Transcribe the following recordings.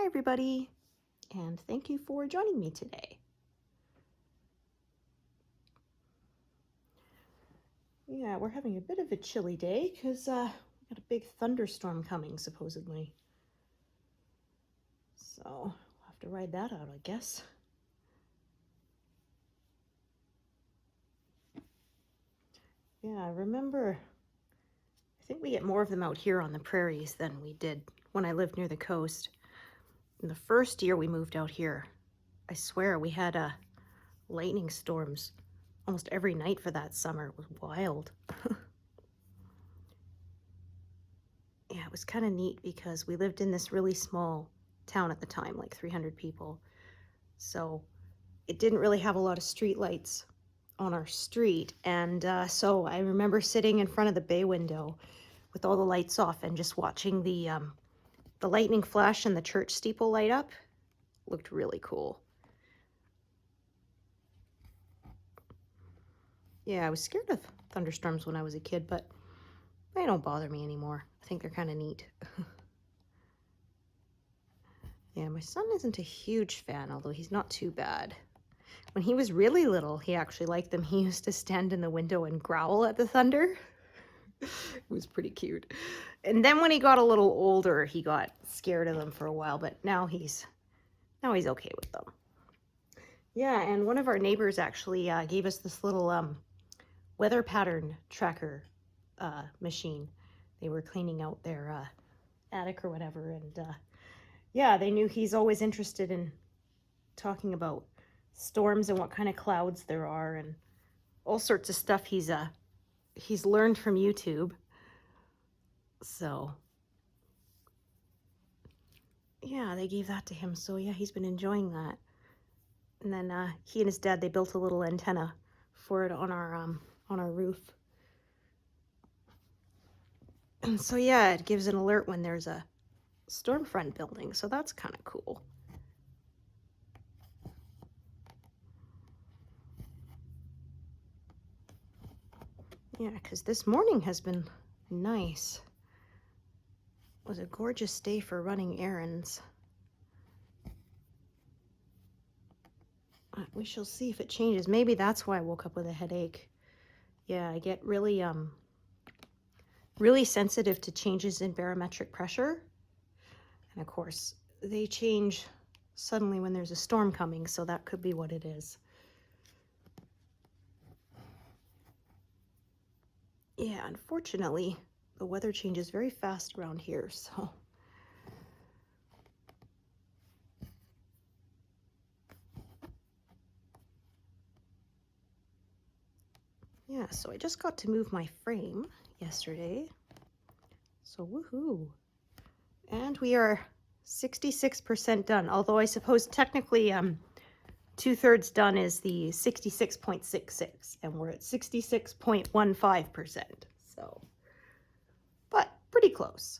Hi everybody, and thank you for joining me today. Yeah, we're having a bit of a chilly day because we got a big thunderstorm coming supposedly. So we'll have to ride that out, I guess. Yeah, I remember, I think we get more of them out here on the prairies than we did when I lived near the coast. In the first year we moved out here, I swear we had lightning storms almost every night for that summer. It was wild. Yeah, it was kind of neat because we lived in this really small town at the time, like 300 people. So it didn't really have a lot of street lights on our street. And so I remember sitting in front of the bay window with all the lights off and just watching the lightning flash and the church steeple light up. Looked really cool. Yeah, I was scared of thunderstorms when I was a kid, but they don't bother me anymore. I think they're kind of neat. Yeah, my son isn't a huge fan, although he's not too bad. When he was really little, he actually liked them. He used to stand in the window and growl at the thunder. It was pretty cute. And then when he got a little older, he got scared of them for a while, but now he's okay with them. Yeah, and one of our neighbors actually gave us this little weather pattern tracker machine. They were cleaning out their attic or whatever, and yeah, they knew he's always interested in talking about storms and what kind of clouds there are and all sorts of stuff he's learned from YouTube. So yeah, they gave that to him. So yeah, he's been enjoying that. And then he and his dad, they built a little antenna for it on our roof. And so yeah, it gives an alert when there's a storm front building. So that's kind of cool. Yeah, because this morning has been nice. It was a gorgeous day for running errands. We shall see if it changes. Maybe that's why I woke up with a headache. Yeah, I get really really sensitive to changes in barometric pressure. And of course, they change suddenly when there's a storm coming, so that could be what it is. Yeah, unfortunately, the weather changes very fast around here, so. Yeah, so I just got to move my frame yesterday. So woohoo. And we are 66% done, although I suppose technically 2/3 done is the 66.66, and we're at 66.15%. So, but pretty close.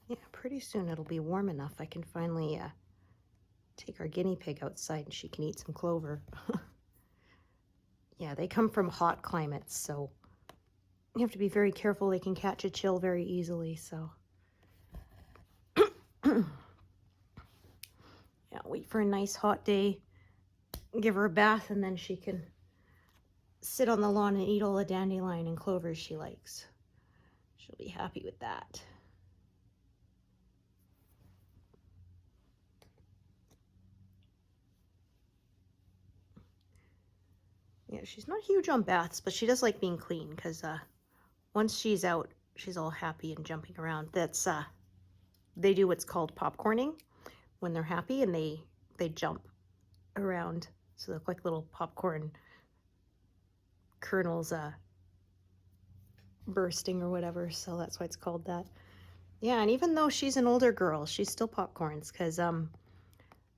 Yeah, pretty soon it'll be warm enough I can finally take our guinea pig outside and she can eat some clover. Yeah, they come from hot climates, so you have to be very careful. They can catch a chill very easily, so. Yeah, wait for a nice hot day, give her a bath, and then she can sit on the lawn and eat all the dandelion and clovers she likes. She'll be happy with that. Yeah, she's not huge on baths, but she does like being clean because once she's out, she's all happy and jumping around. That's they do what's called popcorning when they're happy, and they jump around. So they look like little popcorn kernels bursting or whatever. So that's why it's called that. Yeah, and even though she's an older girl, she's still popcorns because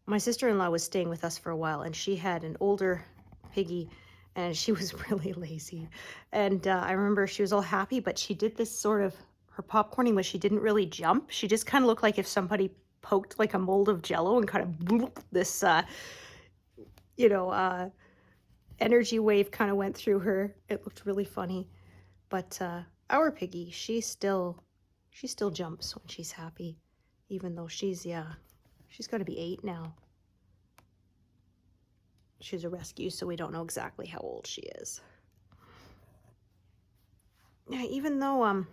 my sister-in-law was staying with us for a while and she had an older piggy and she was really lazy. And I remember she was all happy, but she did this sort of, her popcorning was she didn't really jump. She just kind of looked like if somebody poked like a mold of jello and kind of bloop, this, energy wave kind of went through her. It looked really funny. But our piggy, she still jumps when she's happy, even though she's got to be 8 now. She's a rescue, so we don't know exactly how old she is. Yeah, even though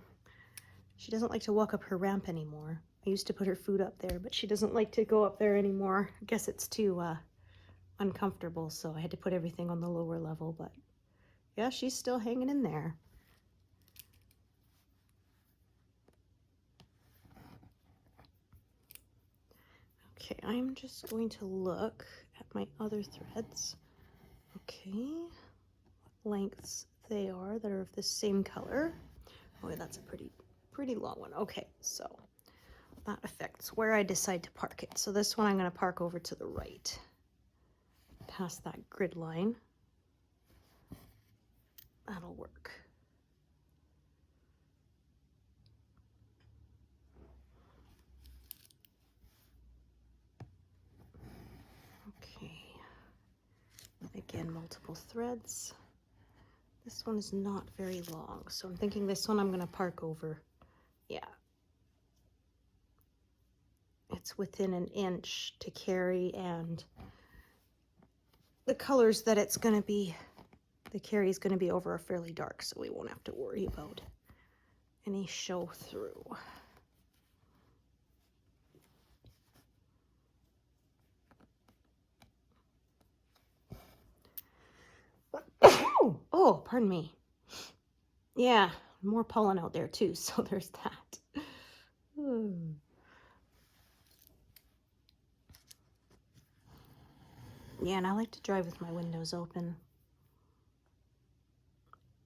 she doesn't like to walk up her ramp anymore. I used to put her food up there, but she doesn't like to go up there anymore. I guess it's too uncomfortable, so I had to put everything on the lower level. But yeah, she's still hanging in there. Okay, I'm just going to look at my other threads. Okay, what lengths they are that are of the same color. Oh, that's a pretty long one. Okay, so that affects where I decide to park it. So this one I'm going to park over to the right, past that grid line. That'll work. Okay, again, multiple threads. This one is not very long, so I'm thinking this one I'm going to park over. Yeah. It's within an inch to carry, and the colors that it's going to be, the carry is going to be over are fairly dark, so we won't have to worry about any show through. Oh, pardon me. Yeah, more pollen out there too, so there's that. Yeah, and I like to drive with my windows open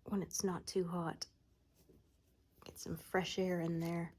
when it's not too hot. Get some fresh air in there.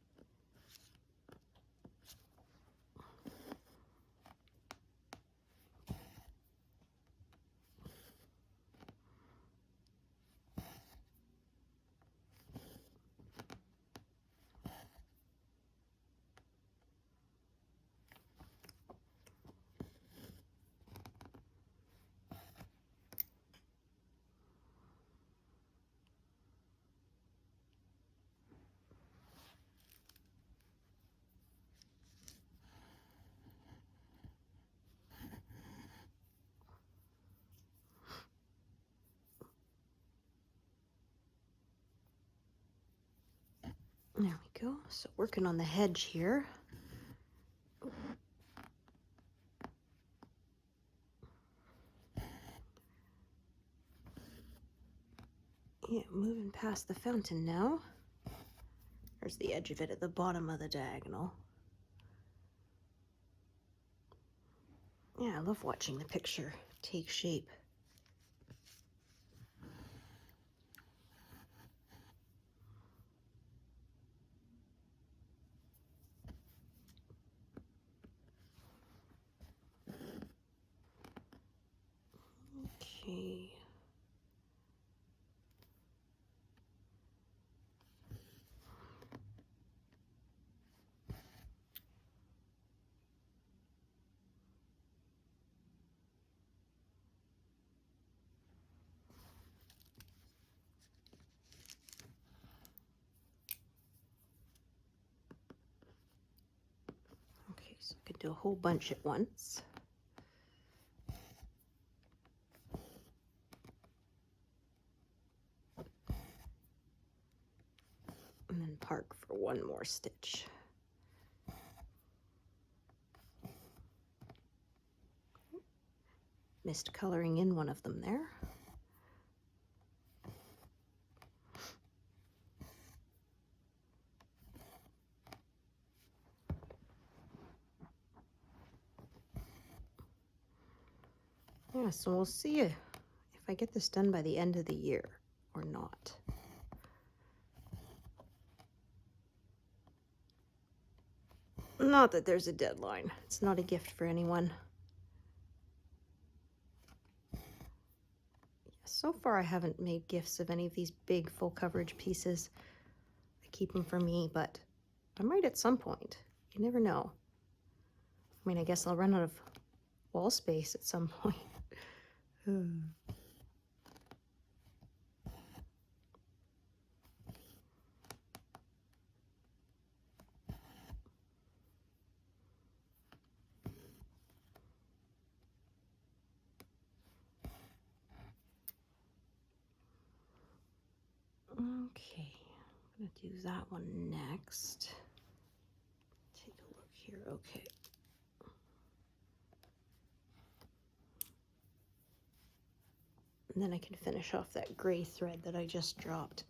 There we go. So working on the hedge here. Yeah, moving past the fountain now. There's the edge of it at the bottom of the diagonal. Yeah, I love watching the picture take shape. Okay. Okay, so I could do a whole bunch at once. And then park for one more stitch. Missed coloring in one of them there. Yeah, so we'll see if I get this done by the end of the year or not. Not that there's a deadline. It's not a gift for anyone. So far, I haven't made gifts of any of these big full coverage pieces. I keep them for me, but I might at some point. You never know. I mean, I guess I'll run out of wall space at some point. Okay, I'm gonna do that one next. Take a look here, okay. And then I can finish off that gray thread that I just dropped.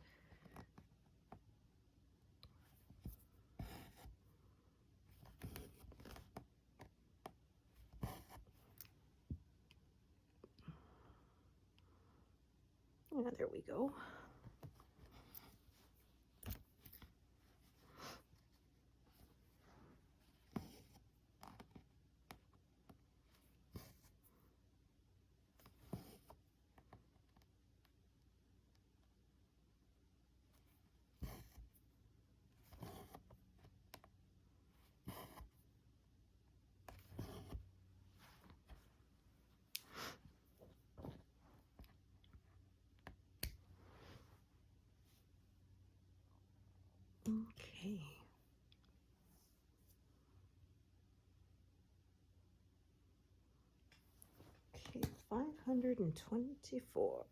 Yeah, there we go. Okay. Okay, 524.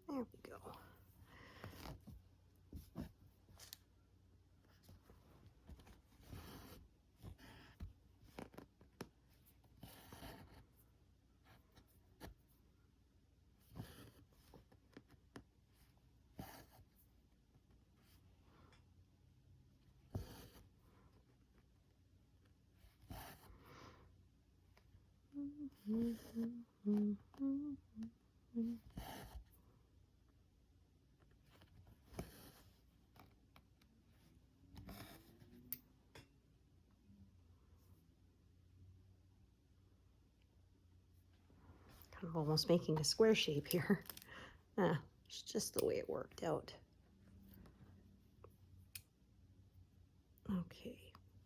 There we go. Kind of almost making a square shape here. It's just the way it worked out. Okay,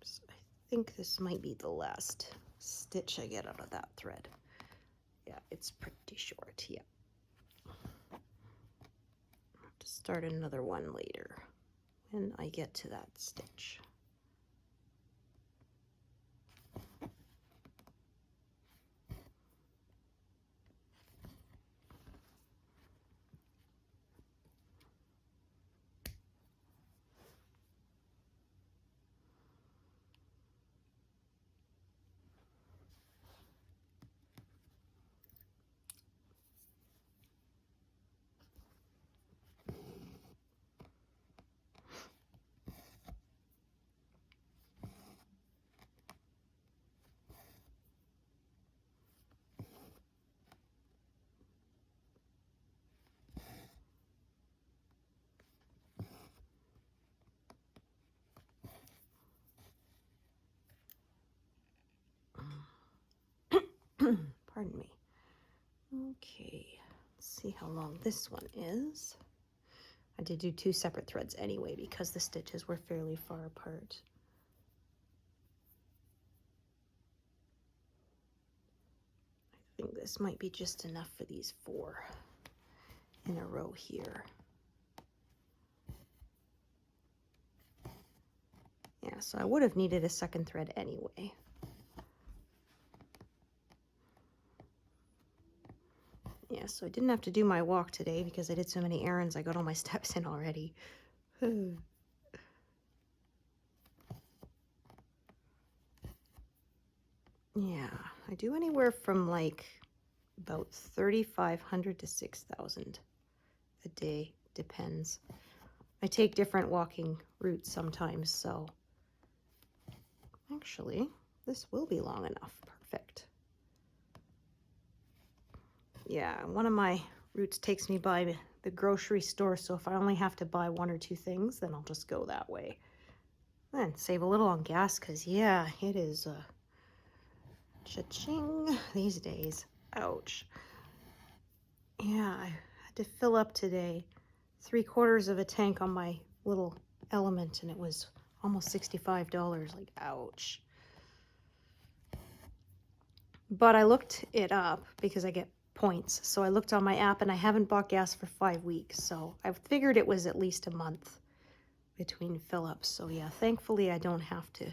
so I think this might be the last stitch I get out of that thread. Yeah, it's pretty short, yeah. I'll have to start another one later when I get to that stitch. Pardon me. Okay, let's see how long this one is. I did do 2 separate threads anyway because the stitches were fairly far apart. I think this might be just enough for these 4 in a row here. Yeah, so I would have needed a second thread anyway. Yeah, so I didn't have to do my walk today because I did so many errands. I got all my steps in already. Yeah, I do anywhere from like about 3,500 to 6,000 a day, depends. I take different walking routes sometimes, so actually this will be long enough. Perfect. Yeah, one of my routes takes me by the grocery store, so if I only have to buy 1 or 2 things, then I'll just go that way. And save a little on gas, because yeah, it is cha-ching these days. Ouch. Yeah, I had to fill up today 3/4 of a tank on my little element, and it was almost $65. Like, ouch. But I looked it up because I get points. So I looked on my app, and I haven't bought gas for 5 weeks. So I figured it was at least a month between fill-ups. So yeah, thankfully I don't have to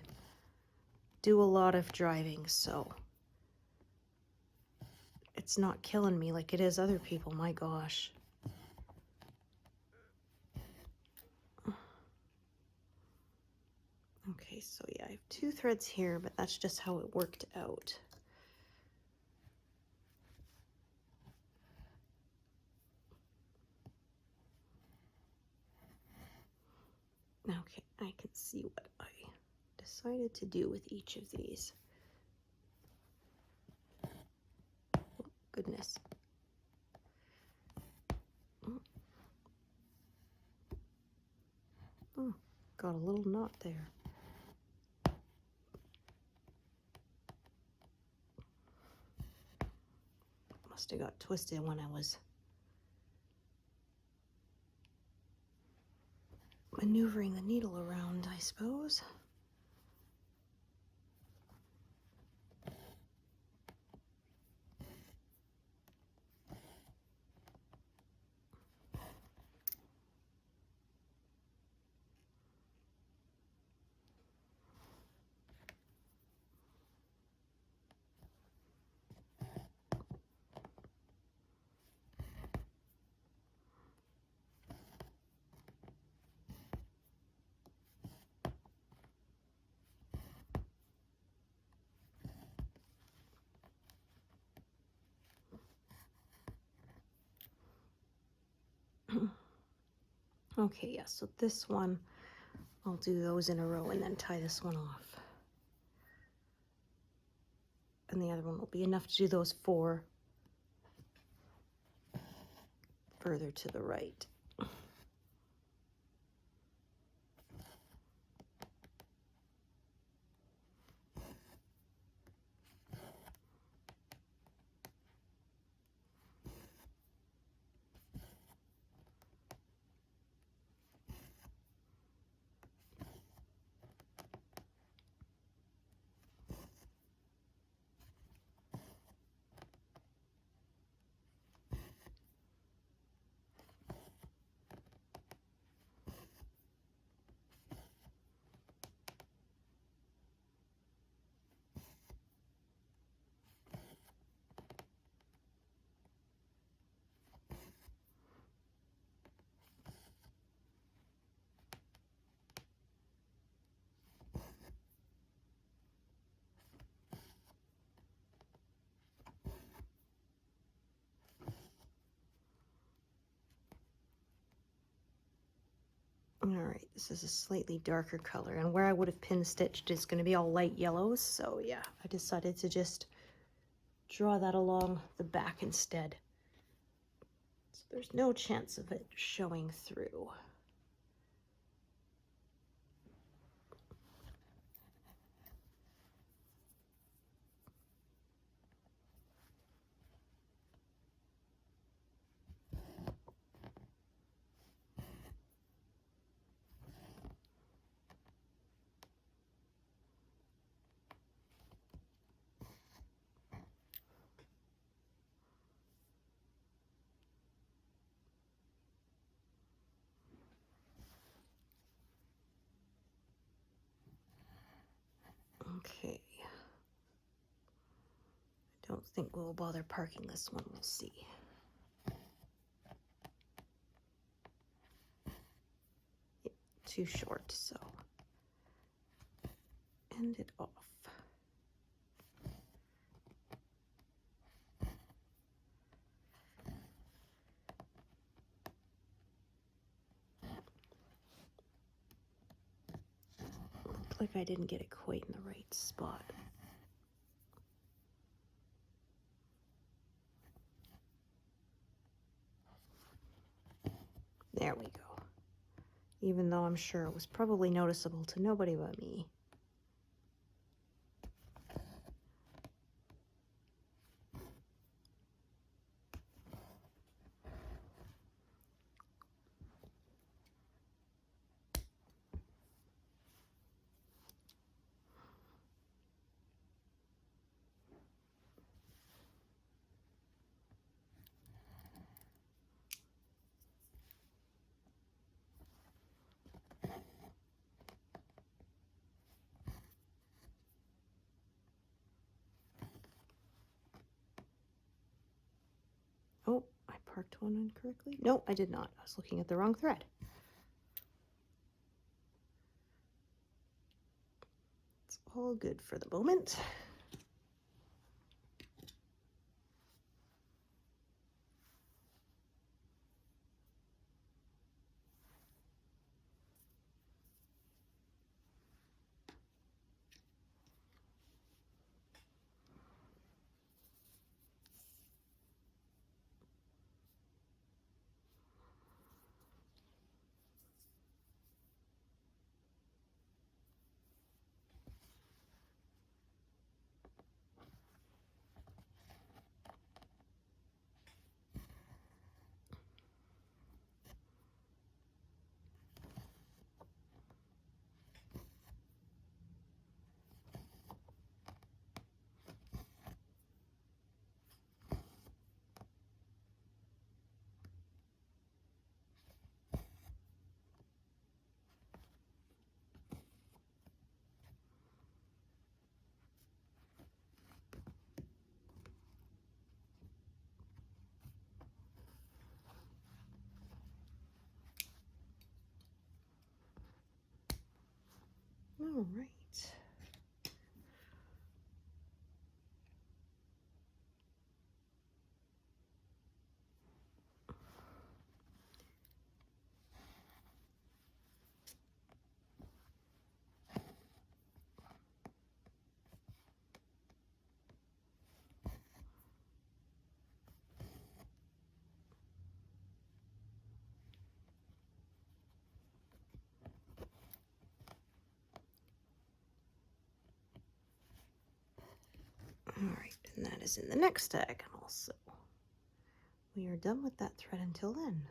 do a lot of driving. So it's not killing me like it is other people. My gosh. Okay, so yeah, I have 2 threads here, but that's just how it worked out. Okay, I can see what I decided to do with each of these. Oh, goodness. Oh, got a little knot there. Must have got twisted when I was maneuvering the needle around, I suppose. Okay, yeah, so this one, I'll do those in a row and then tie this one off. And the other one will be enough to do those 4 further to the right. All right, this is a slightly darker color, and where I would have pin stitched is going to be all light yellows. So yeah, I decided to just draw that along the back instead. So there's no chance of it showing through. Okay. I don't think we'll bother parking this one. We'll see. Yeah, too short, so end it off. looked like I didn't get it quite in the right spot. There we go. Even though I'm sure it was probably noticeable to nobody but me. Oh, I parked one incorrectly. No, I did not. I was looking at the wrong thread. It's all good for the moment. All right. All right, and that is in the next diagonal, so we are done with that thread until then.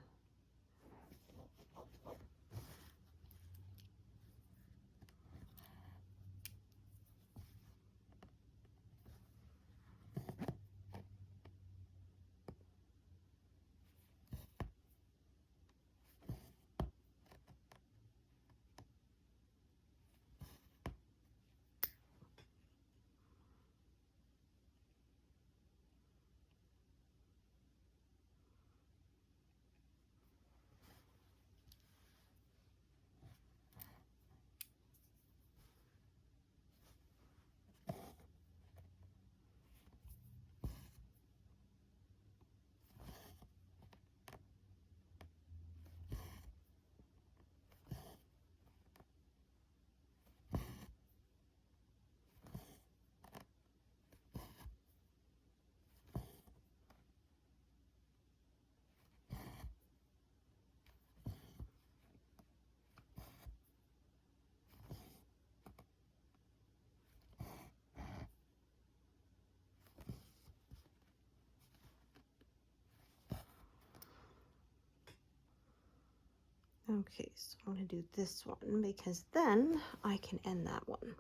Okay, so I'm going to do this one because then I can end that one.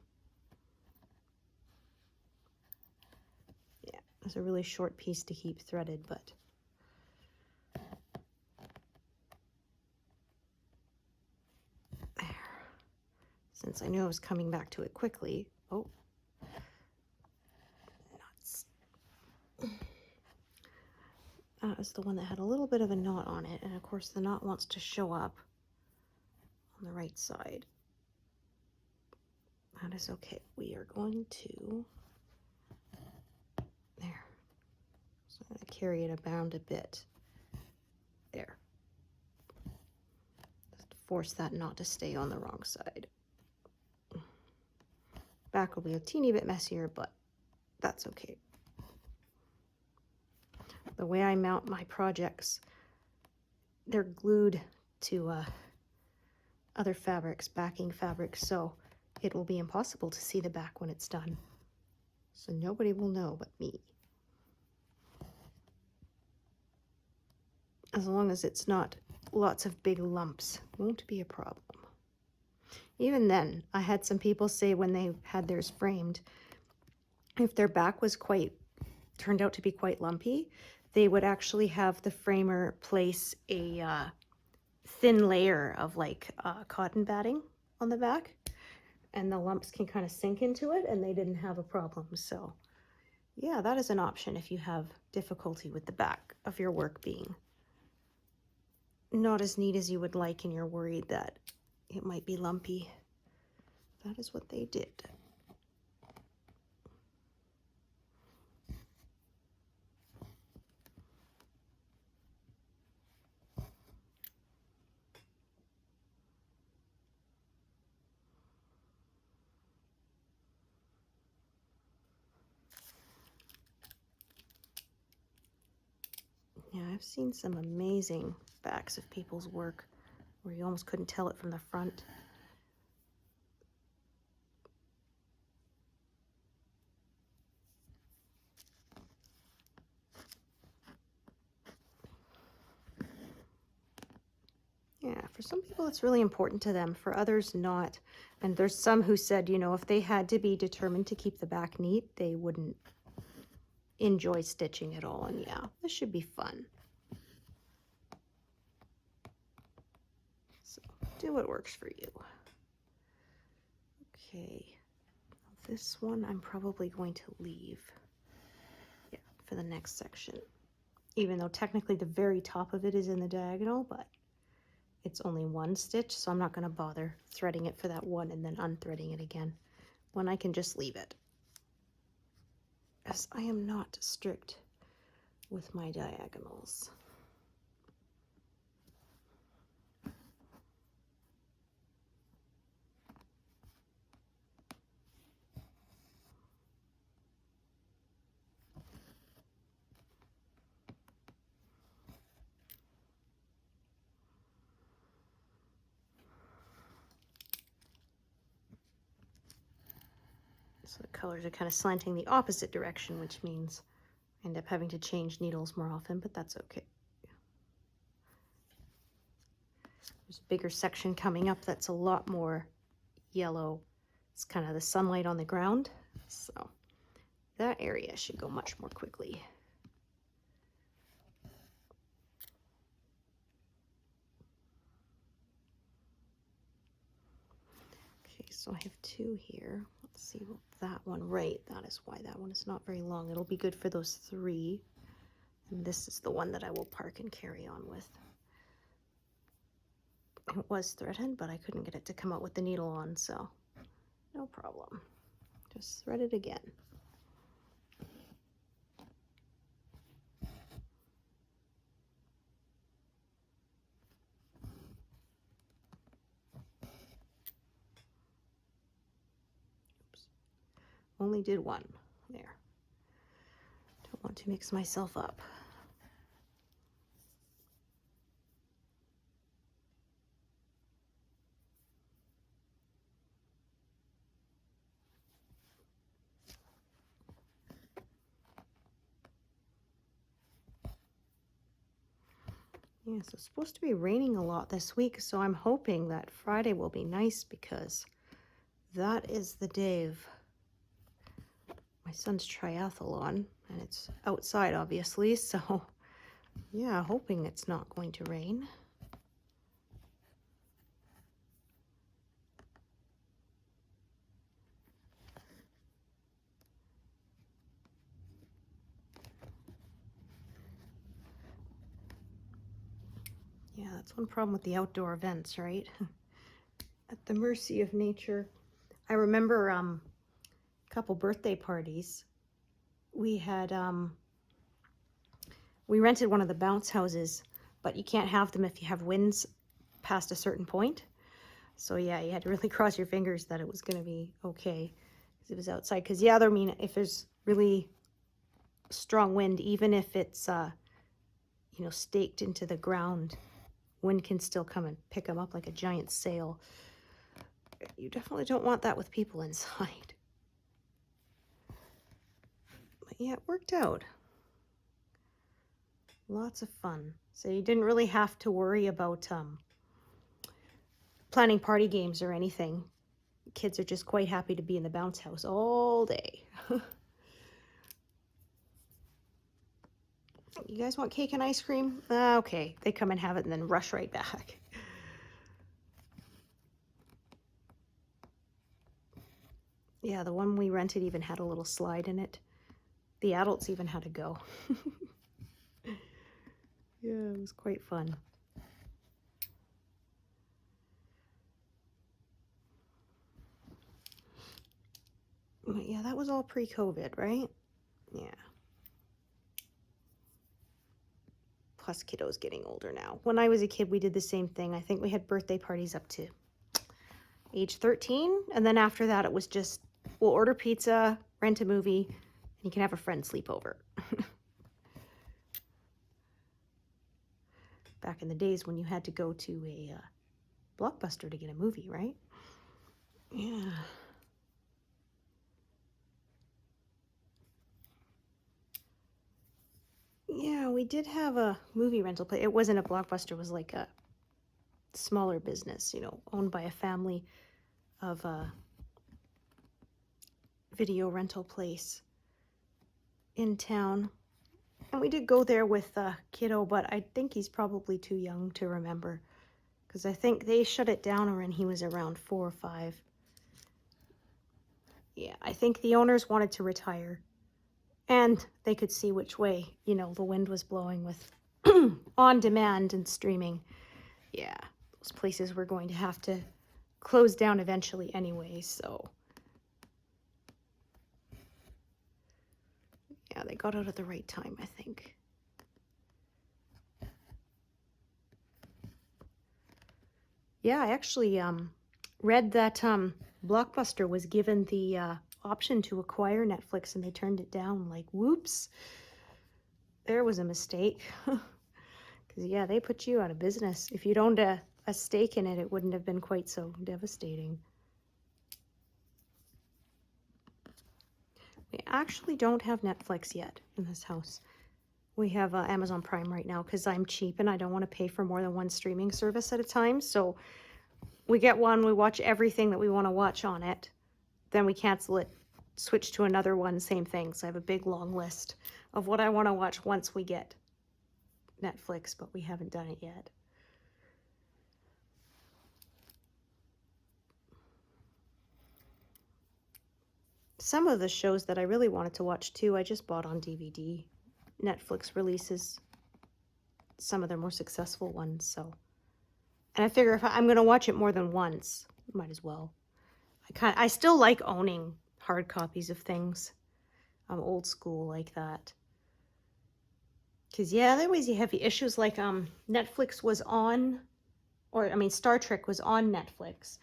Yeah, it's a really short piece to keep threaded, but there. Since I knew I was coming back to it quickly. Oh, nuts. That is the one that had a little bit of a knot on it, and of course the knot wants to show up on the right side. That is okay. We are going to, there. So I'm going to carry it around a bit. There. Just force that knot to stay on the wrong side. Back will be a teeny bit messier, but that's okay. The way I mount my projects, they're glued to other fabrics, backing fabrics, so it will be impossible to see the back when it's done. So nobody will know but me. As long as it's not lots of big lumps, won't be a problem. Even then, I had some people say when they had theirs framed, if their back was turned out to be quite lumpy, they would actually have the framer place a thin layer of like cotton batting on the back, and the lumps can kind of sink into it, and they didn't have a problem. So yeah, that is an option if you have difficulty with the back of your work being not as neat as you would like and you're worried that it might be lumpy. That is what they did. Yeah, I've seen some amazing backs of people's work where you almost couldn't tell it from the front. Yeah, for some people it's really important to them, for others not. And there's some who said, you know, if they had to be determined to keep the back neat, they wouldn't enjoy stitching at all. And yeah, this should be fun. So do what works for you. Okay, this one I'm probably going to leave, yeah, for the next section. Even though technically the very top of it is in the diagonal, but it's only one stitch, so I'm not going to bother threading it for that one and then unthreading it again when I can just leave it, as I am not strict with my diagonals. So the colors are kind of slanting the opposite direction, which means I end up having to change needles more often, but that's okay. There's a bigger section coming up that's a lot more yellow. It's kind of the sunlight on the ground, so that area should go much more quickly. Okay, so I have two here. Let's see what that one, right, that is why that one is not very long. It'll be good for those three. And this is the one that I will park and carry on with. It was threaded, but I couldn't get it to come out with the needle on, so no problem. Just thread it again. Oops. Only did one. There. Don't want to mix myself up. Yeah, so it's supposed to be raining a lot this week, so I'm hoping that Friday will be nice because that is the day of my son's triathlon, and it's outside obviously, so yeah, hoping it's not going to rain. Yeah, that's one problem with the outdoor events, right? At the mercy of nature. I remember a couple birthday parties. We had, we rented one of the bounce houses, but you can't have them if you have winds past a certain point. So yeah, you had to really cross your fingers that it was going to be okay. because it was outside. Because yeah, I mean, if there's really strong wind, even if it's you know, staked into the ground, wind can still come and pick them up like a giant sail. You definitely don't want that with people inside. But yeah, it worked out. Lots of fun. So you didn't really have to worry about planning party games or anything. Kids are just quite happy to be in the bounce house all day. You guys want cake and ice cream? Okay, they come and have it and then rush right back. Yeah, the one we rented even had a little slide in it. The adults even had to go. Yeah, it was quite fun. But yeah, that was all pre-COVID, right? Yeah. Plus kiddos getting older now. When I was a kid, we did the same thing. I think we had birthday parties up to age 13. And then after that, it was just, we'll order pizza, rent a movie, and you can have a friend sleep over. Back in the days when you had to go to a Blockbuster to get a movie, right? Yeah. Yeah, we did have a movie rental place. It wasn't a Blockbuster, it was like a smaller business, you know, owned by a family of a video rental place in town. And we did go there with a kiddo, but I think he's probably too young to remember, because I think they shut it down when he was around 4 or 5. Yeah, I think the owners wanted to retire, and they could see which way, you know, the wind was blowing with on demand and streaming. Yeah, those places were going to have to close down eventually anyway, so yeah, they got out at the right time, I think. Yeah, I actually read that Blockbuster was given the option to acquire Netflix, and they turned it down. Like, whoops, there was a mistake. Because yeah, they put you out of business. If you'd owned a stake in it, it wouldn't have been quite so devastating. We actually don't have Netflix yet in this house. We have Amazon Prime right now because I'm cheap and I don't want to pay for more than one streaming service at a time. So we get one, we watch everything that we want to watch on it. Then we cancel it, switch to another one, same thing. So I have a big long list of what I want to watch once we get Netflix, but we haven't done it yet. Some of the shows that I really wanted to watch too, I just bought on DVD. Netflix releases some of their more successful ones, so. And I figure if I'm going to watch it more than once, might as well. I still like owning hard copies of things. I'm old school like that. Because yeah, there was heavy issues like Netflix was on, or I mean Star Trek was on Netflix,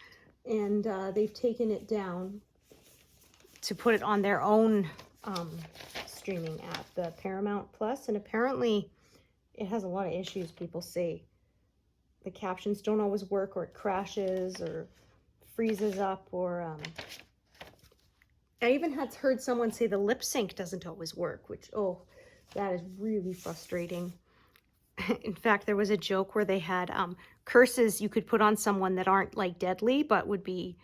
and they've taken it down to put it on their own streaming app, the Paramount Plus, and apparently it has a lot of issues. People say the captions don't always work, or it crashes, or freezes up, or I even had heard someone say the lip sync doesn't always work, which, oh, that is really frustrating. In fact, there was a joke where they had curses you could put on someone that aren't like deadly, but would be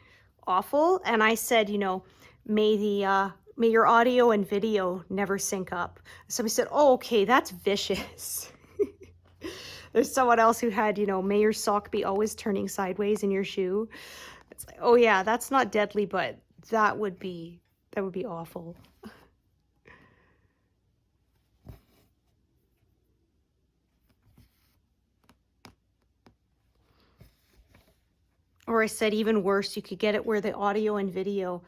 awful. And I said, you know, may your audio and video never sync up. Somebody said, oh, okay, that's vicious. There's someone else who had, you know, may your sock be always turning sideways in your shoe. It's like, oh yeah, that's not deadly, but that would be awful. Or I said even worse, you could get it where the audio and video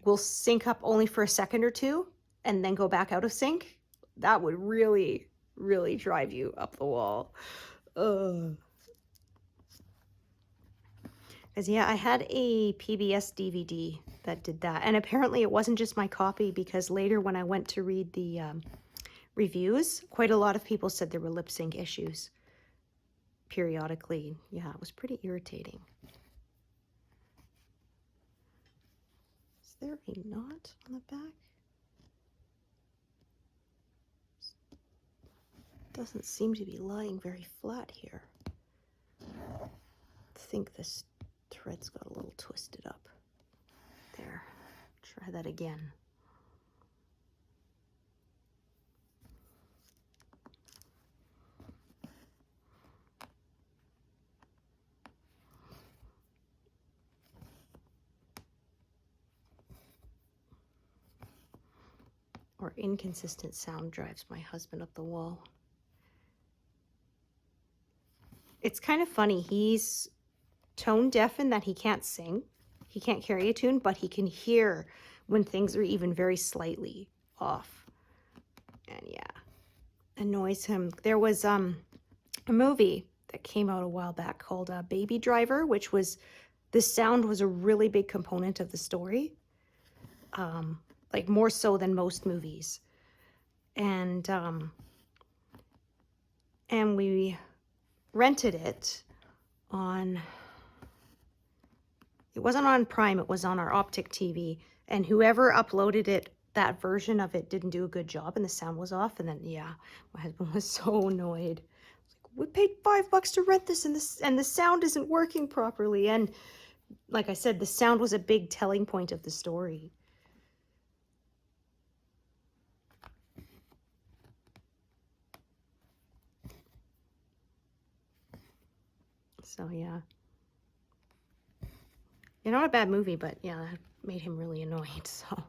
will sync up only for a second or two and then go back out of sync. That would really, really drive you up the wall. Because yeah, I had a PBS DVD that did that. And apparently it wasn't just my copy, because later when I went to read the reviews, quite a lot of people said there were lip sync issues periodically. Yeah, it was pretty irritating. Is there a knot on the back? Doesn't seem to be lying very flat here. I think this thread's got a little twisted up. There. Try that again. Or inconsistent sound drives my husband up the wall. It's kind of funny. He's tone deaf in that he can't sing. He can't carry a tune, but he can hear when things are even very slightly off. And yeah, annoys him. There was a movie that came out a while back called Baby Driver, which was, the sound was a really big component of the story. Like more so than most movies. And we rented it on, it wasn't on Prime, it was on our Optic TV, and whoever uploaded it, that version of it didn't do a good job and the sound was off. And then yeah, my husband was so annoyed. Like, we paid $5 to rent this, and the sound isn't working properly. And like I said, the sound was a big telling point of the story. So yeah. Yeah, not a bad movie, but yeah, that made him really annoyed, so.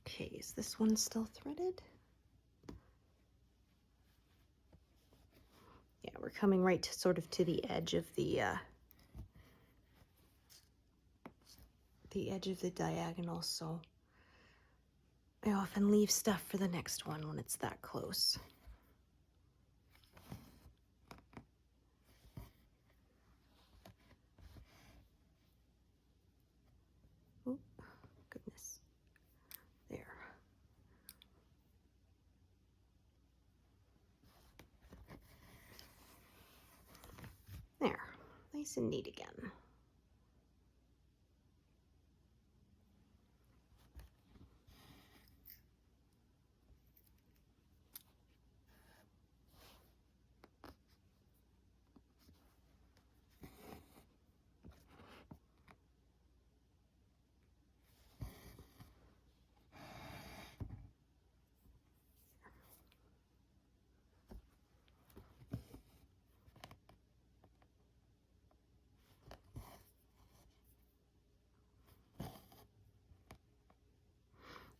Okay, is this one still threaded? Yeah, we're coming right to sort of to the edge of the diagonal, so I often leave stuff for the next one when it's that close. Oh, goodness. There. There. Nice and neat again.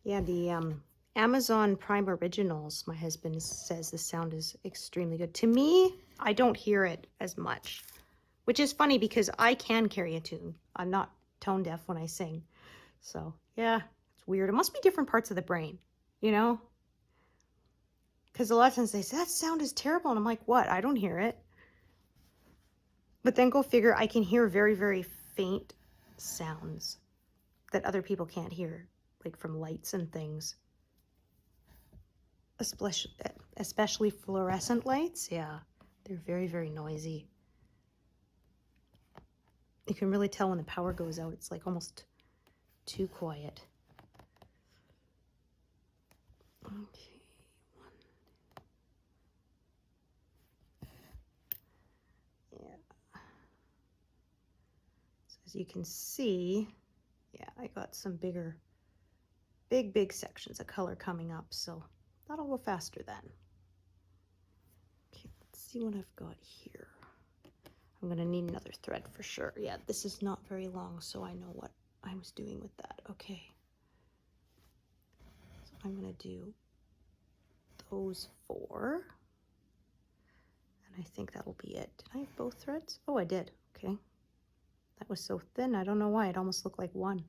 Yeah, the Amazon Prime Originals, my husband says the sound is extremely good. To me, I don't hear it as much, which is funny because I can carry a tune. I'm not tone deaf when I sing. So yeah, it's weird. It must be different parts of the brain, you know? Because a lot of times they say, that sound is terrible. And I'm like, what? I don't hear it. But then go figure, I can hear very, very faint sounds that other people can't hear, like from lights and things. Especially fluorescent lights. Yeah, they're very, very noisy. You can really tell when the power goes out. It's like almost too quiet. Okay. As you can see, yeah, I got some big sections of color coming up, so that'll go faster then. Okay, let's see what I've got here. I'm gonna need another thread for sure. Yeah, this is not very long, so I know what I was doing with that. Okay. So I'm gonna do those 4. And I think that'll be it. Did I have both threads? Oh, I did. Okay. That was so thin, I don't know why. It almost looked like one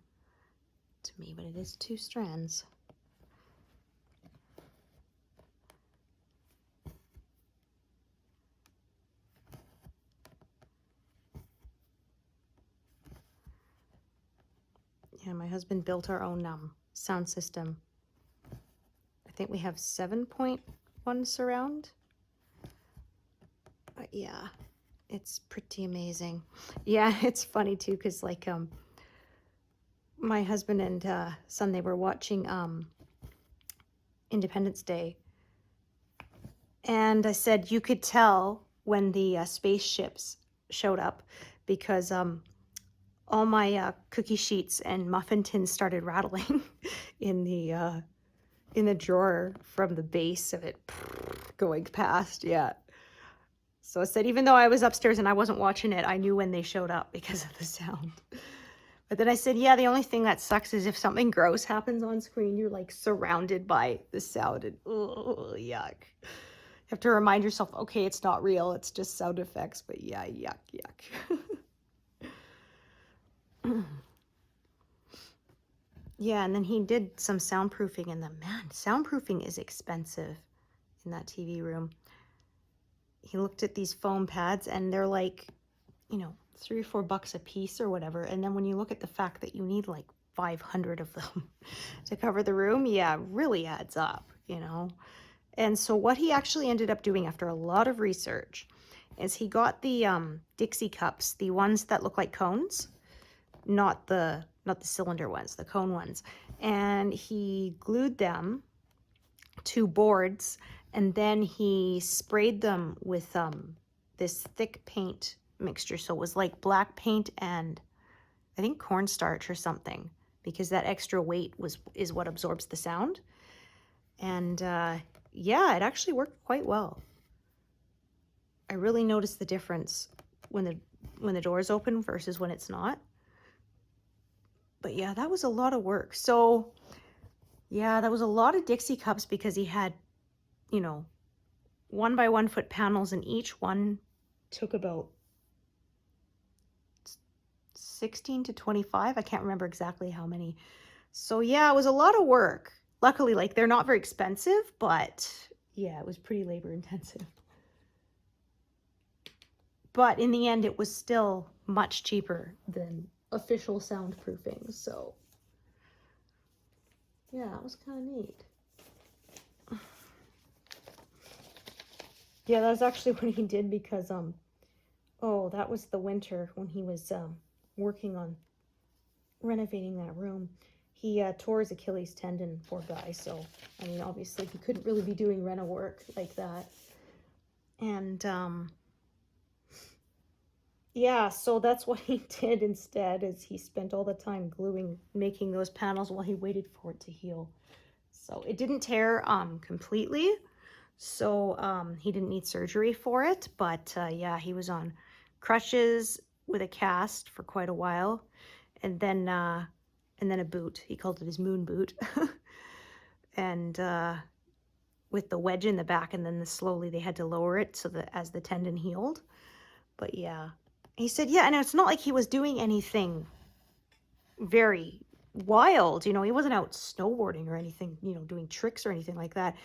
to me, but it is 2 strands. Yeah, my husband built our own sound system. I think we have 7.1 surround. But yeah, it's pretty amazing. Yeah, it's funny too, because like my husband and son, they were watching Independence Day. And I said you could tell when the spaceships showed up because all my cookie sheets and muffin tins started rattling in the drawer from the base of it going past. Yeah. So I said, even though I was upstairs and I wasn't watching it, I knew when they showed up because of the sound. But then I said, yeah, the only thing that sucks is if something gross happens on screen, you're like surrounded by the sound and yuck. You have to remind yourself, okay, it's not real, it's just sound effects, but yeah, yuck. Yeah, and then he did some soundproofing, and soundproofing is expensive in that TV room. He looked at these foam pads, and they're like, $3 or $4 a piece or whatever. And then when you look at the fact that you need like 500 of them to cover the room, yeah, it really adds up, And so what he actually ended up doing after a lot of research is he got the Dixie cups, the ones that look like cones, not the cylinder ones, the cone ones. And he glued them to boards, and then he sprayed them with this thick paint mixture. So it was like black paint and I think cornstarch or something, because that extra weight is what absorbs the sound. And yeah, it actually worked quite well. I really noticed the difference when the door's open versus when it's not. But yeah, that was a lot of work. So yeah, that was a lot of Dixie cups because he had, 1 by 1 foot panels, and each one took about 16 to 25. I can't remember exactly how many. So yeah, it was a lot of work. Luckily, like, they're not very expensive, but yeah, it was pretty labor intensive. But in the end, it was still much cheaper than official soundproofing. So yeah, it was kind of neat. Yeah, that's actually what he did because, that was the winter when he was working on renovating that room. He tore his Achilles tendon, poor guy. So, I mean, obviously he couldn't really be doing reno work like that. And, yeah, so that's what he did instead, is he spent all the time making those panels while he waited for it to heal. So it didn't tear completely. So he didn't need surgery for it, but yeah, he was on crutches with a cast for quite a while, and then a boot. He called it his moon boot, and with the wedge in the back, and then slowly they had to lower it so that as the tendon healed. But yeah, he said, yeah, and it's not like he was doing anything very wild, he wasn't out snowboarding or anything, doing tricks or anything like that.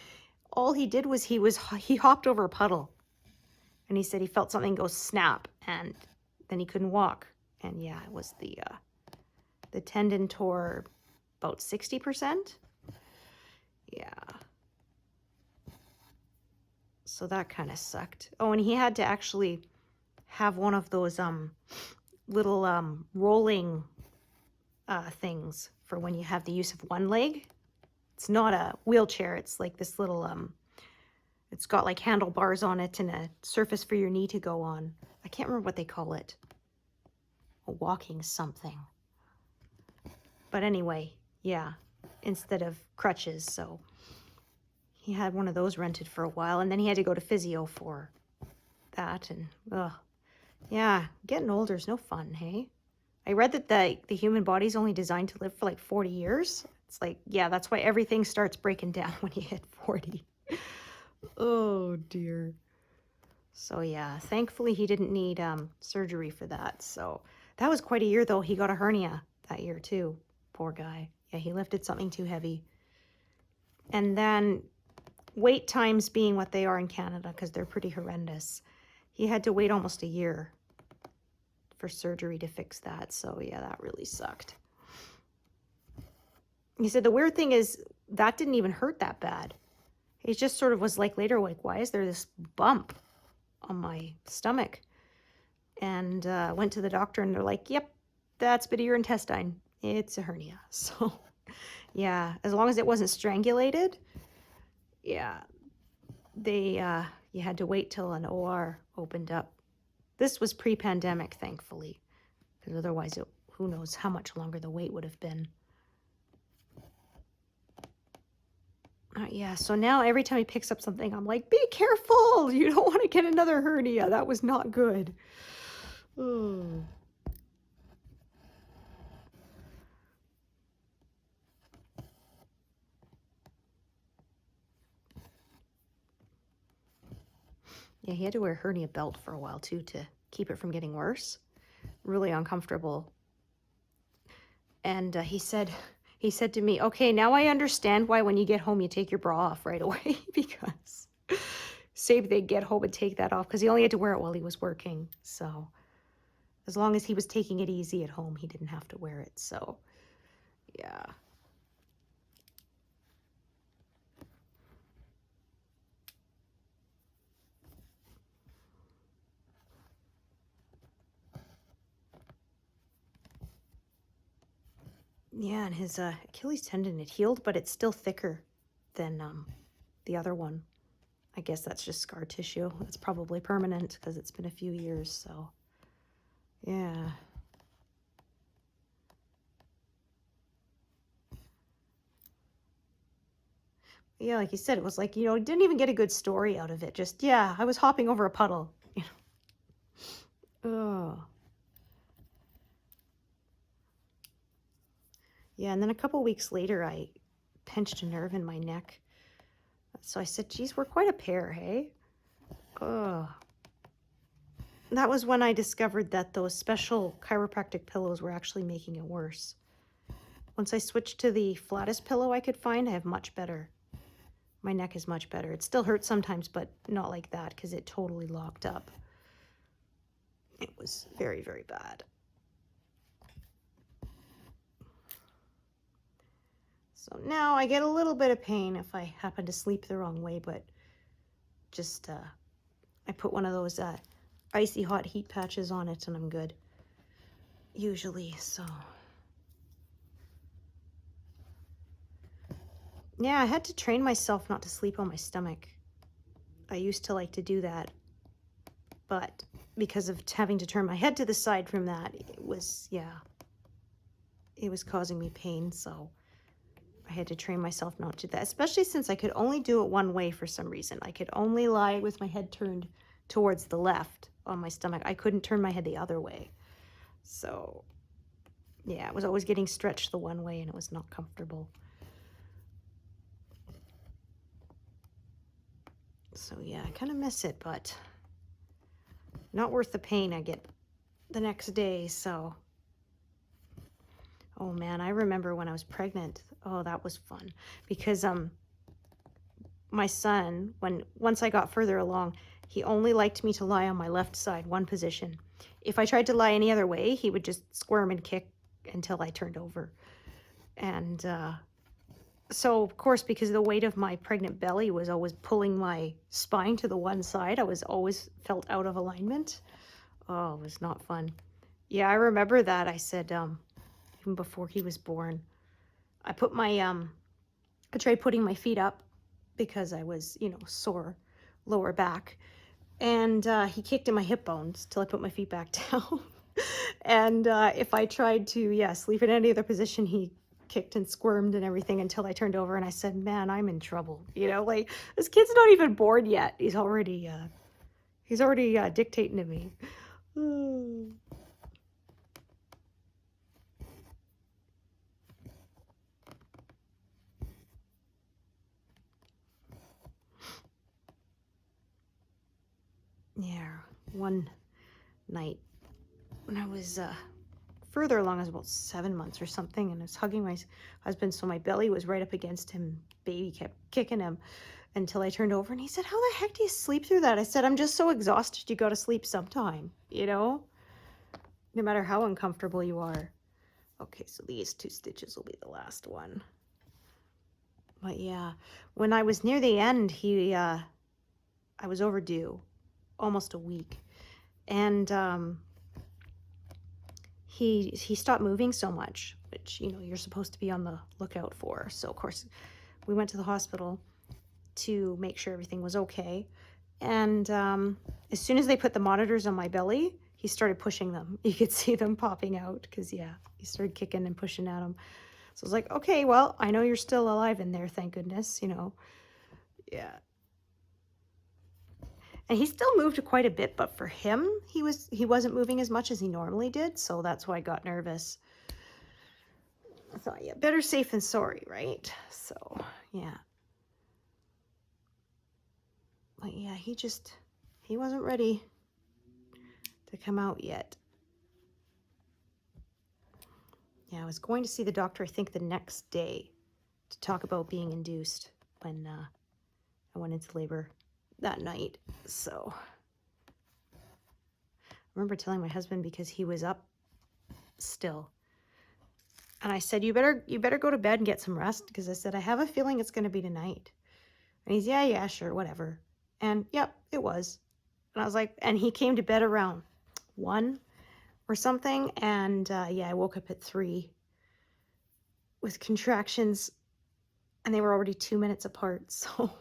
All he did was he hopped over a puddle, and he said he felt something go snap, and then he couldn't walk. And yeah, it was the tendon tore about 60%. Yeah. So that kind of sucked. Oh, and he had to actually have one of those little rolling things for when you have the use of one leg. It's not a wheelchair. It's like this little, it's got like handlebars on it and a surface for your knee to go on. I can't remember what they call it. A walking something. But anyway, yeah, instead of crutches. So he had one of those rented for a while, and then he had to go to physio for that. And yeah, getting older is no fun, hey? I read that the human body's only designed to live for like 40 years. It's like, yeah, that's why everything starts breaking down when you hit 40. Oh, dear. So, yeah, thankfully he didn't need surgery for that. So that was quite a year, though. He got a hernia that year, too. Poor guy. Yeah, he lifted something too heavy. And then wait times being what they are in Canada, because they're pretty horrendous, he had to wait almost a year for surgery to fix that. So, yeah, that really sucked. He said the weird thing is that didn't even hurt that bad. He just sort of was like later, like, why is there this bump on my stomach? And went to the doctor and they're like, yep, that's bit of your intestine. It's a hernia. So yeah, as long as it wasn't strangulated, yeah, they you had to wait till an OR opened up. This was pre-pandemic, thankfully, because otherwise who knows how much longer the wait would have been. Yeah, so now every time he picks up something, I'm like, be careful! You don't want to get another hernia. That was not good. Oh. Yeah, he had to wear a hernia belt for a while, too, to keep it from getting worse. Really uncomfortable. And he said to me, okay, now I understand why when you get home you take your bra off right away, because say they'd get home and take that off, because he only had to wear it while he was working. So as long as he was taking it easy at home, he didn't have to wear it. So yeah. Yeah, and his Achilles tendon, it healed, but it's still thicker than the other one. I guess that's just scar tissue. It's probably permanent because it's been a few years, so yeah. Yeah, like you said, it was like, you know, didn't even get a good story out of it. Just, yeah, I was hopping over a puddle. You know? Oh. Yeah, and then a couple weeks later, I pinched a nerve in my neck. So I said, geez, we're quite a pair, hey? Oh. That was when I discovered that those special chiropractic pillows were actually making it worse. Once I switched to the flattest pillow I could find, I have much better. My neck is much better. It still hurts sometimes, but not like that because it totally locked up. It was very, very bad. So now I get a little bit of pain if I happen to sleep the wrong way, but just I put one of those icy hot heat patches on it and I'm good. Usually, so. Yeah, I had to train myself not to sleep on my stomach. I used to like to do that, but because of having to turn my head to the side from that, it was, yeah, it was causing me pain, so I had to train myself not to do that, especially since I could only do it one way for some reason. I could only lie with my head turned towards the left on my stomach. I couldn't turn my head the other way. So, yeah, it was always getting stretched the one way and it was not comfortable. So, yeah, I kind of miss it, but not worth the pain I get the next day, so. Oh, man, I remember when I was pregnant. Oh, that was fun. Because my son, once I got further along, he only liked me to lie on my left side, one position. If I tried to lie any other way, he would just squirm and kick until I turned over. And so, of course, because the weight of my pregnant belly was always pulling my spine to the one side, I was always felt out of alignment. Oh, it was not fun. Yeah, I remember that. I said, even before he was born, I put my, I tried putting my feet up because I was, you know, sore lower back. And he kicked in my hip bones till I put my feet back down. And if I tried to, yeah, sleep in any other position, he kicked and squirmed and everything until I turned over and I said, man, I'm in trouble. You know, like, this kid's not even born yet. He's already dictating to me. Yeah, one night when I was further along, I was about 7 months or something, and I was hugging my husband, so my belly was right up against him. Baby kept kicking him until I turned over, and he said, how the heck do you sleep through that? I said, I'm just so exhausted, you gotta sleep sometime, you know? No matter how uncomfortable you are. Okay, so these 2 stitches will be the last one. But yeah, when I was near the end, I was overdue, almost a week. And he stopped moving so much, which, you know, you're supposed to be on the lookout for. So, of course, we went to the hospital to make sure everything was okay. And as soon as they put the monitors on my belly, he started pushing them. You could see them popping out because, yeah, he started kicking and pushing at them. So I was like, okay, well, I know you're still alive in there, thank goodness, you know. Yeah. And he still moved quite a bit, but for him, he wasn't moving as much as he normally did, so that's why I got nervous. I thought, yeah, better safe than sorry, right? So, yeah. But yeah, he wasn't ready to come out yet. Yeah, I was going to see the doctor, I think, the next day to talk about being induced when I went into labor that night. So I remember telling my husband, because he was up still, and I said, you better go to bed and get some rest, because I said, I have a feeling it's going to be tonight. And he's, yeah, sure, whatever. And yep, it was. And I was like, and he came to bed around 1 or something, and yeah, I woke up at 3 with contractions, and they were already 2 minutes apart. So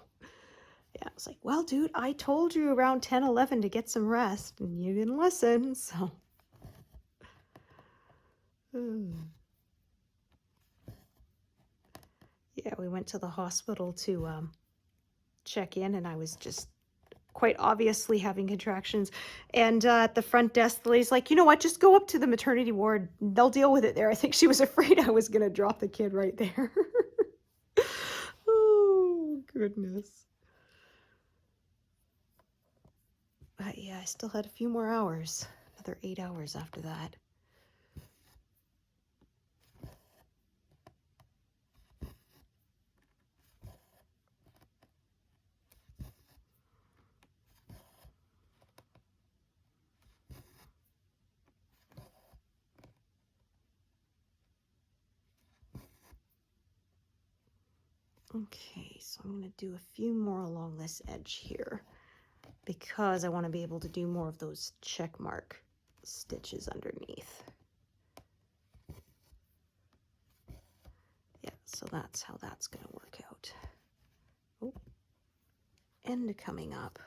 yeah, I was like, well, dude, I told you around 10, 11 to get some rest, and you didn't listen, so. Yeah, we went to the hospital to check in, and I was just quite obviously having contractions. And at the front desk, the lady's like, you know what, just go up to the maternity ward. They'll deal with it there. I think she was afraid I was going to drop the kid right there. Oh, goodness. But yeah, I still had a few more hours, another 8 hours after that. Okay, so I'm going to do a few more along this edge here, because I want to be able to do more of those check mark stitches underneath. Yeah, so that's how that's going to work out. Oh, end coming up.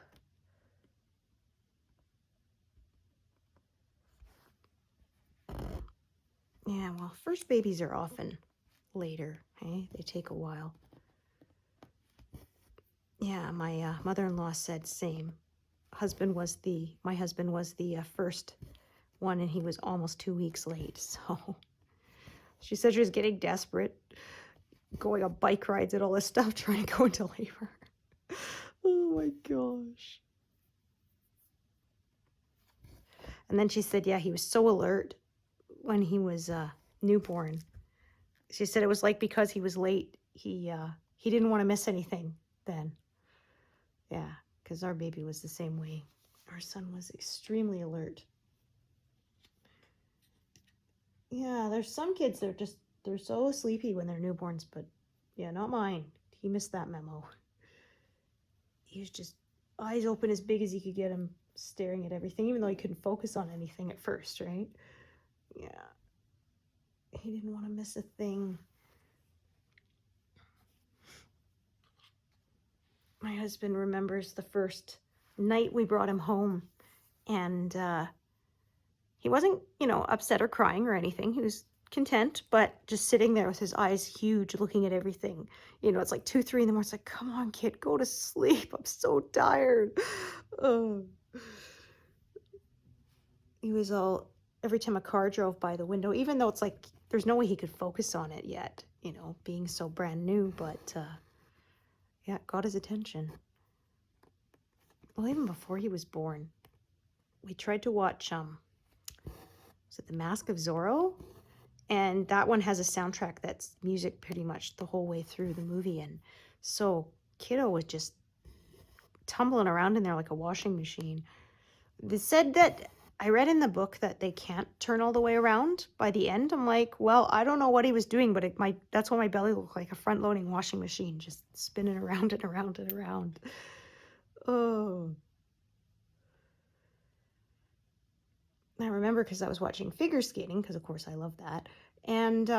Yeah, well, first babies are often later, hey? They take a while. Yeah, my mother-in-law said same. My husband was the first one, and he was almost 2 weeks late, so she said she was getting desperate, going on bike rides and all this stuff, trying to go into labor. Oh my gosh. And then she said, yeah, he was so alert when he was newborn. She said it was like, because he was late, he didn't want to miss anything then. Yeah, because our baby was the same way. Our son was extremely alert. Yeah, there's some kids that they're so sleepy when they're newborns, but yeah, not mine. He missed that memo. He was just eyes open as big as he could get him, staring at everything, even though he couldn't focus on anything at first, right? Yeah. He didn't want to miss a thing. My husband remembers the first night we brought him home, and he wasn't, you know, upset or crying or anything. He was content, but just sitting there with his eyes huge, looking at everything. You know, it's like 2, 3 in the morning. It's like, come on, kid, go to sleep. I'm so tired. He was all, every time a car drove by the window, even though it's like, there's no way he could focus on it yet, you know, being so brand new, but yeah, it got his attention. Well, even before he was born, we tried to watch, was it The Mask of Zorro? And that one has a soundtrack that's music pretty much the whole way through the movie. And so kiddo was just tumbling around in there like a washing machine. They said that I read in the book that they can't turn all the way around by the end. I'm like, well, I don't know what he was doing, but that's what my belly looked like, a front-loading washing machine, just spinning around and around and around. Oh. I remember because I was watching figure skating, because of course I love that. And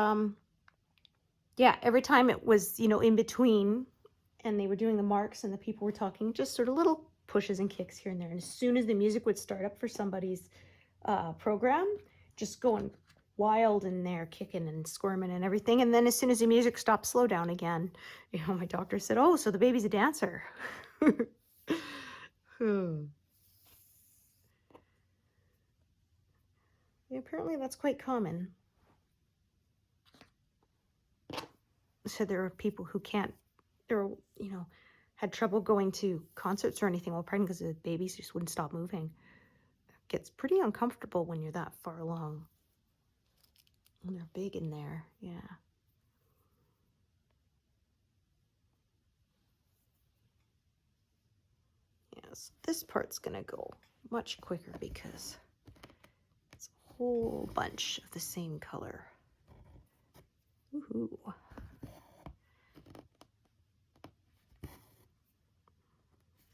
yeah, every time it was, in between and they were doing the marks and the people were talking, just sort of little pushes and kicks here and there. And as soon as the music would start up for somebody's program, just going wild in there, kicking and squirming and everything. And then as soon as the music stopped, slow down again. My doctor said, oh, so the baby's a dancer. Yeah, apparently that's quite common. So there are people who had trouble going to concerts or anything while pregnant because the babies just wouldn't stop moving. It gets pretty uncomfortable when you're that far along. And they're big in there, yeah. Yes, this part's gonna go much quicker because it's a whole bunch of the same color. Woohoo.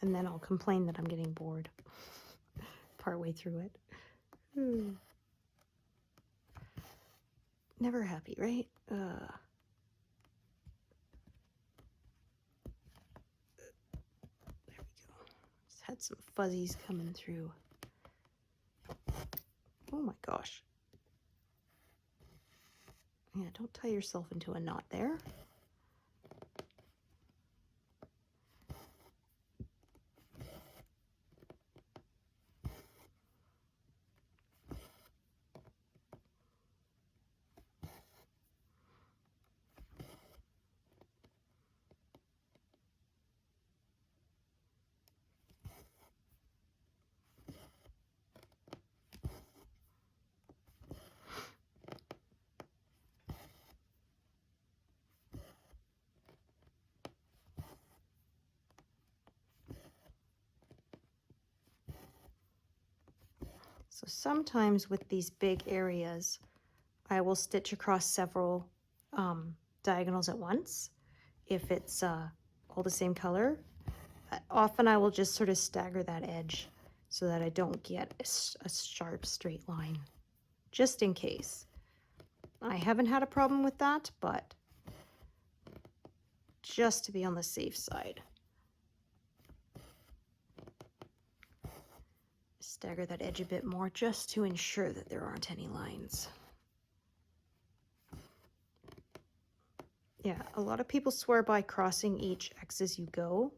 And then I'll complain that I'm getting bored partway through it. Never happy, right? There we go. Just had some fuzzies coming through. Oh my gosh. Yeah, don't tie yourself into a knot there. So sometimes with these big areas, I will stitch across several diagonals at once if it's all the same color. Often I will just sort of stagger that edge so that I don't get a sharp straight line, just in case. I haven't had a problem with that, but just to be on the safe side. Stagger that edge a bit more just to ensure that there aren't any lines. Yeah, a lot of people swear by crossing each X as you go,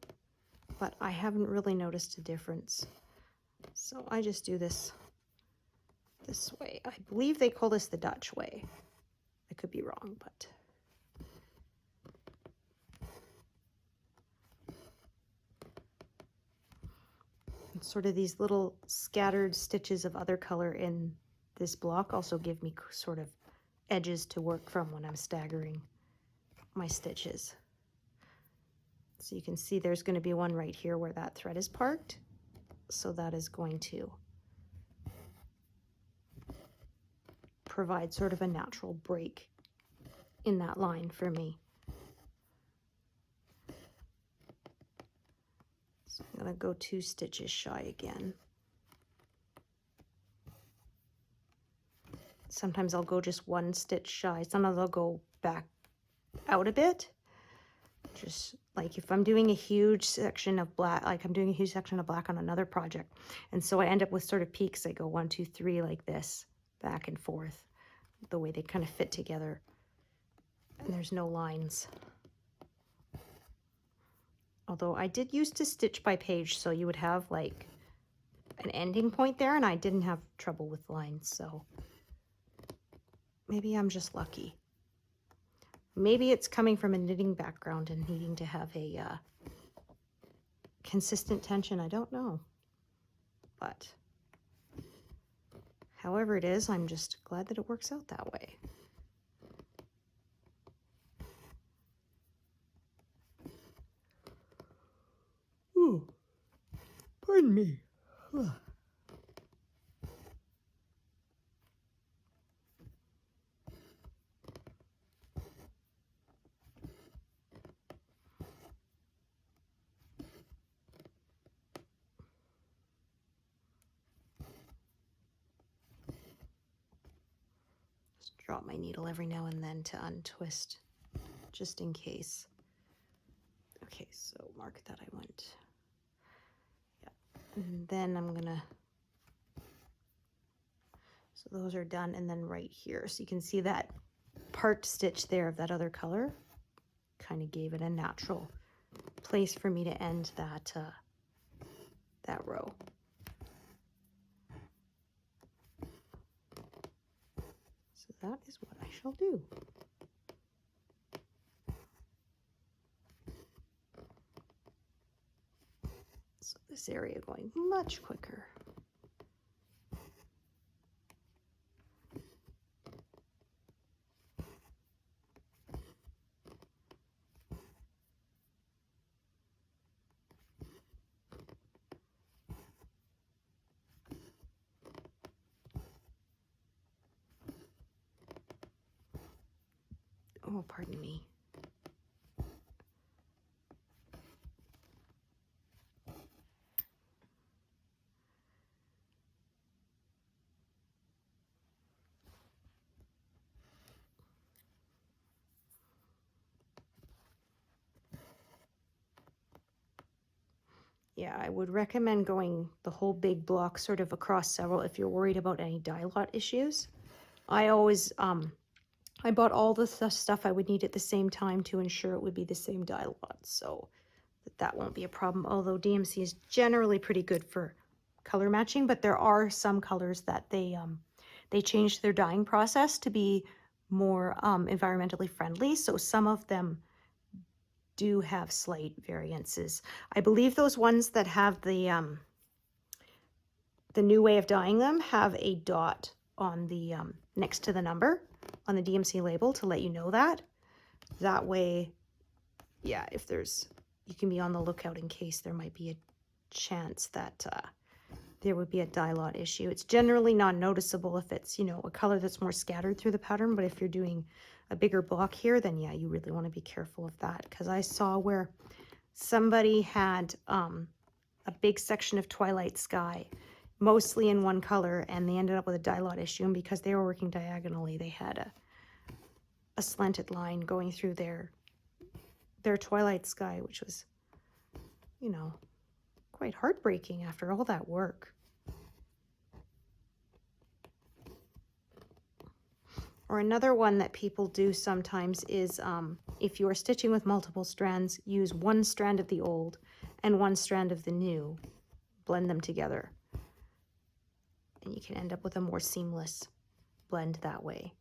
but I haven't really noticed a difference. So I just do this way. I believe they call this the Dutch way. I could be wrong, but and sort of these little scattered stitches of other color in this block also give me sort of edges to work from when I'm staggering my stitches. So you can see there's going to be one right here where that thread is parked. So that is going to provide sort of a natural break in that line for me. So I'm going to go 2 stitches shy again. Sometimes I'll go just 1 stitch shy. Sometimes I'll go back out a bit. Just like if I'm doing a huge section of black, like I'm doing a huge section of black on another project, and so I end up with sort of peaks. I go 1, 2, 3 like this, back and forth, the way they kind of fit together, and there's no lines. Although I did used to stitch by page, so you would have like an ending point there, and I didn't have trouble with lines, so maybe I'm just lucky. Maybe it's coming from a knitting background and needing to have a consistent tension. I don't know. But however it is, I'm just glad that it works out that way. Ooh, pardon me. drop my needle every now and then to untwist, just in case. Okay, so mark that I went. Yeah, and then I'm gonna, so those are done, and then right here, so you can see that part stitch there of that other color kind of gave it a natural place for me to end that that row. So that is what I shall do. So this area going much quicker. Oh, pardon me. Yeah, I would recommend going the whole big block sort of across several if you're worried about any dye lot issues. I always, I bought all the stuff I would need at the same time to ensure it would be the same dye lot, so that won't be a problem. Although DMC is generally pretty good for color matching, but there are some colors that they changed their dyeing process to be more environmentally friendly, so some of them do have slight variances. I believe those ones that have the new way of dyeing them have a dot on the next to the number on the DMC label to let you know that. That way, yeah, if there's, you can be on the lookout in case there might be a chance that there would be a dye lot issue. It's generally not noticeable if it's, you know, a color that's more scattered through the pattern, but if you're doing a bigger block here, then yeah, you really want to be careful of that. Because I saw where somebody had a big section of Twilight Sky, mostly in one color, and they ended up with a dye lot issue, and because they were working diagonally, they had a slanted line going through their Twilight Sky, which was, you know, quite heartbreaking after all that work. Or another one that people do sometimes is if you're stitching with multiple strands, use one strand of the old and one strand of the new, blend them together, and you can end up with a more seamless blend that way.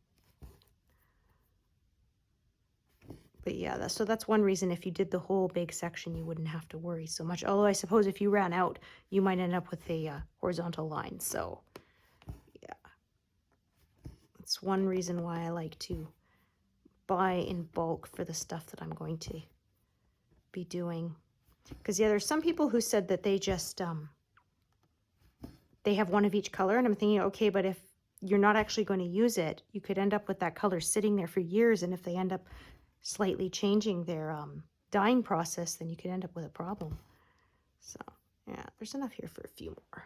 But yeah, so that's one reason if you did the whole big section, you wouldn't have to worry so much. Although I suppose if you ran out, you might end up with a horizontal line. So yeah, that's one reason why I like to buy in bulk for the stuff that I'm going to be doing. Because yeah, there's some people who said that they just, they have one of each color. And I'm thinking, okay, but if you're not actually going to use it, you could end up with that color sitting there for years. And if they end up slightly changing their dyeing process, then you could end up with a problem. So yeah, there's enough here for a few more.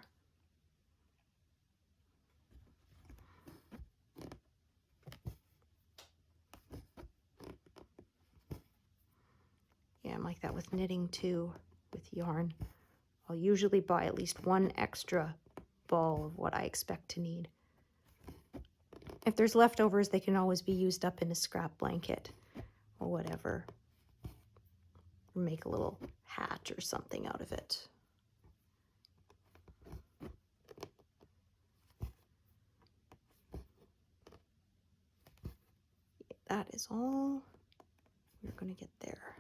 Yeah, I'm like that with knitting too, with yarn. I'll usually buy at least one extra ball of what I expect to need. If there's leftovers, they can always be used up in a scrap blanket or whatever. Or make a little hat or something out of it. That is all we're going to get there.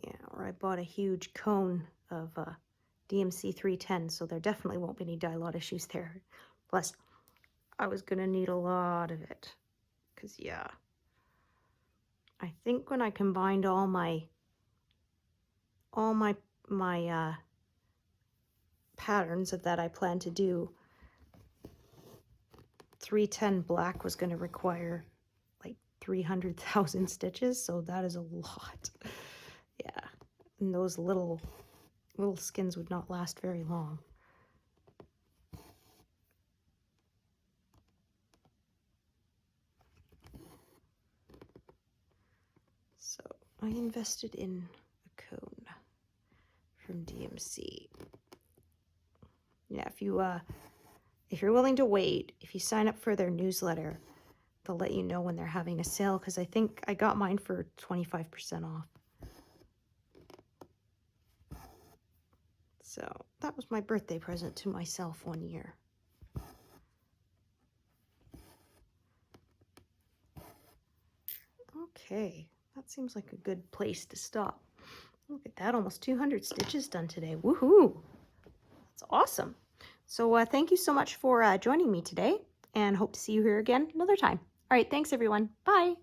Yeah, or I bought a huge cone of DMC 310, so there definitely won't be any dye lot issues there. Plus, I was gonna need a lot of it, because yeah, I think when I combined all my patterns of that I plan to do, 310 black was going to require like 300,000 stitches, so that is a lot. Yeah, and those little skins would not last very long. So I invested in a cone from DMC. Yeah, if you're willing to wait, if you sign up for their newsletter, they'll let you know when they're having a sale, because I think I got mine for 25% off. So that was my birthday present to myself one year. Okay, that seems like a good place to stop. Look at that, almost 200 stitches done today. Woohoo! That's awesome. So thank you so much for joining me today, and hope to see you here again another time. All right, thanks everyone. Bye.